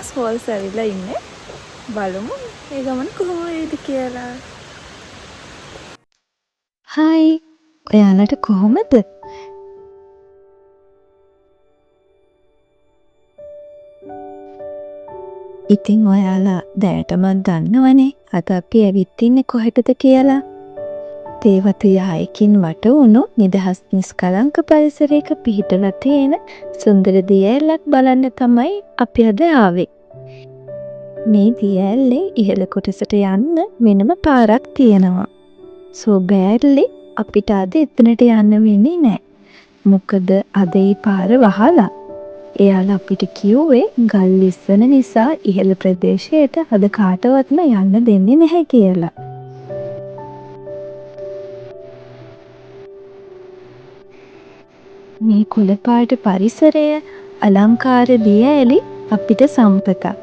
නිකෝලස් false ඇවිල්ලා ඉන්නේ. බලමු ඒ ගමන කොහොම වේද කියලා. හායි ඔයාලට කොහොමද? ඉතින් ඔයාලා දැනටමත් දන්නවනේ අද අපි ඇවිත් ඉන්නේ කොහෙටද කියලා. තේවතු යායකින් වට වුණු නිදහස් නිස්කලංක පරිසරයක පිහිටලා තියෙන සුන්දර දියඇල්ලක් බලන්න තමයි අපි අද ආවේ. මේ දියඇල්ලේ ඉහළ කොටසට යන්න වෙනම පාරක් තියෙනවා. සෝබෑර්ලි අපිට අද එතනට යන්න වෙන්නේ නැහැ. මොකද අද ඒ පාර වහලා. එයාලා අපිට කිව්වේ ගල් ඉස්සන නිසා ඉහළ ප්‍රදේශයට අද කාටවත්ම යන්න දෙන්නේ නැහැ කියලා. මේ කුලපාට පරිසරය අලංකාර දියඇලි අපිට සම්පතක්.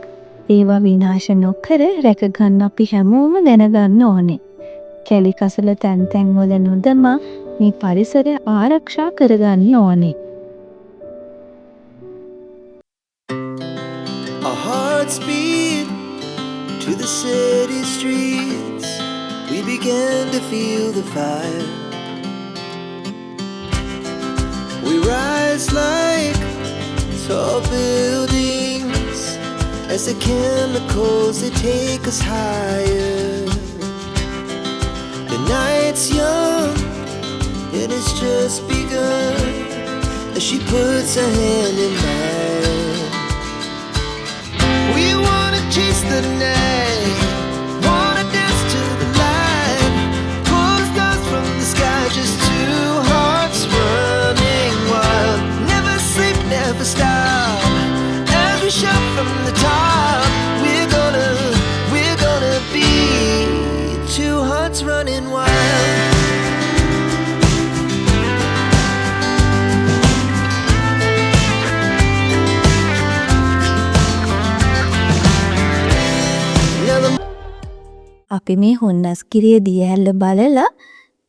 ඒවා විනාශ නොකර රැකගන්න අපි හැමෝම දැනගන්න ඕනේ. කැලි කසල තැන් තැන් වල නොදමා මේ පරිසරය ආරක්ෂා කරගන්න ඕනේ. Our hearts beat to the city streets. We began to feel the fire. We rise like tall buildings as the chemicals they take us higher. The night's young and it's just begun as she puts her hand in mine. We wanna chase the night, wanna dance to the light, pull the stars from the sky, just two hearts running wild. Never sleep, never stop, as we shout from the top. We're gonna be two hearts running wild. අපි මේ හොන්නස්කිරිය දියඇල්ල බලලා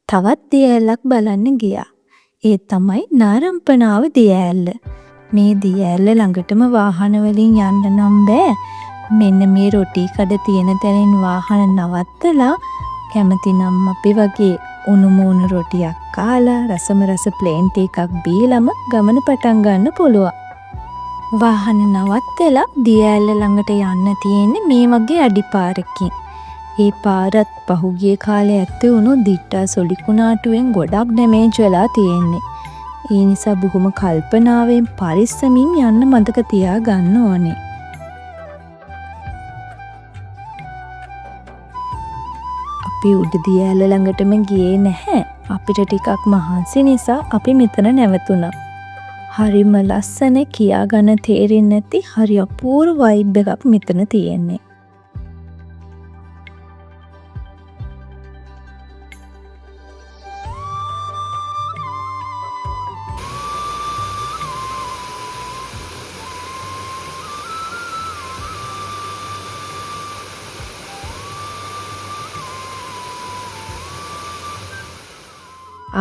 තවත් දියඇල්ලක් බලන්න ගියා. ඒ තමයි නාරම්පනාව දියඇල්ල. මේ දියඇල්ල ළඟටම වාහන වලින් යන්න නම් බෑ. මෙන්න මේ රොටි කඩ තියෙන තැනින් වාහන නවත්තලා කැමතිනම් අපි වගේ උණුමුණු රොටියක් කාලා රසම රස ප්ලේන් ටී එකක් බීලම ගමන පටන් ගන්න පුළුවන්. වාහන නවත්තලා දියඇල්ල ළඟට යන්න තියෙන්නේ මේ වගේ අඩිපාරකින්. ඒ පාරත් පහුගිය කාලේ ඇත්තේ වුණු දිට්ටා සොලිකුණාටුවෙන් ගොඩක් ඩැමේජ් වෙලා තියෙන්නේ. ඒ නිසා බොහොම කල්පනාවෙන් පරිස්සමින් යන්න මතක තියා ගන්න ඕනේ. අපි උඩ දියඇල්ල ළඟටම ගියේ නැහැ. අපිට ටිකක් මහන්සි නිසා අපි මෙතන නැවතුණා. හරිම ලස්සන කියා ගන්න තේරෙන්නේ නැති හරි අපූර්ව වයිබ් එකක් මෙතන තියෙන්නේ.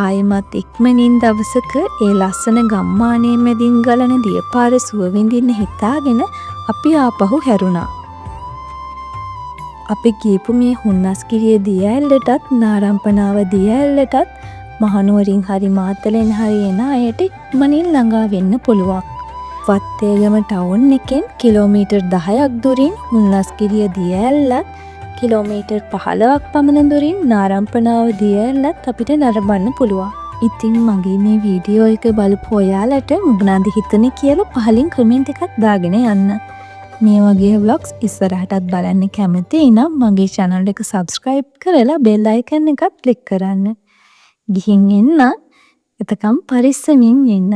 ආයමත් ඉක්මනින් දවසක ඒ ලස්සන ගම්මානයේ මැදින් ගලන දියපාර සුව විඳින්න හිතාගෙන අපි ආපහු හැරුණා. අපි ගියපු මේ හුන්නස්කිරිය දියඇල්ලටත් නාරම්පනාව දියඇල්ලටත් මහනුවරින් හරි මාතලෙන් හරි එන අයට ඉක්මනින් ළඟා වෙන්න පුළුවන්. වත්තේගම ටවුන් එකෙන් කිලෝමීටර් 10ක් දුරින් හුන්නස්කිරිය දියඇල්ලත් කිලෝමීටර් 15ක් පමණ දුරින් නාරම්පනාව දියඇල්ලත් අපිට නරඹන්න පුළුවන්. ඉතින් මගේ මේ වීඩියෝ එක බලපු ඔයාලට මොනවද හිතන්නේ කියලා පහලින් කමෙන්ට් එකක් දාගෙන යන්න. මේ වගේ vlogs ඉස්සරහටත් බලන්න කැමති නම් මගේ channel එක subscribe කරලා bell icon එකත් click කරන්න. ගිහින් එන්න. එතකම් පරිස්සමින් ඉන්න.